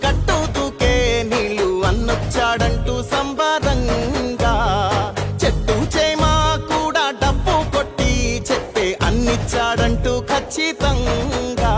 గట్టు దూకే నీళ్ళు అన్నొచ్చాడంటూ సంబరంగా చెట్టు చేమా కూడా డబ్బు కొట్టి చెప్పే అన్నిచ్చాడంటూ ఖచ్చితంగా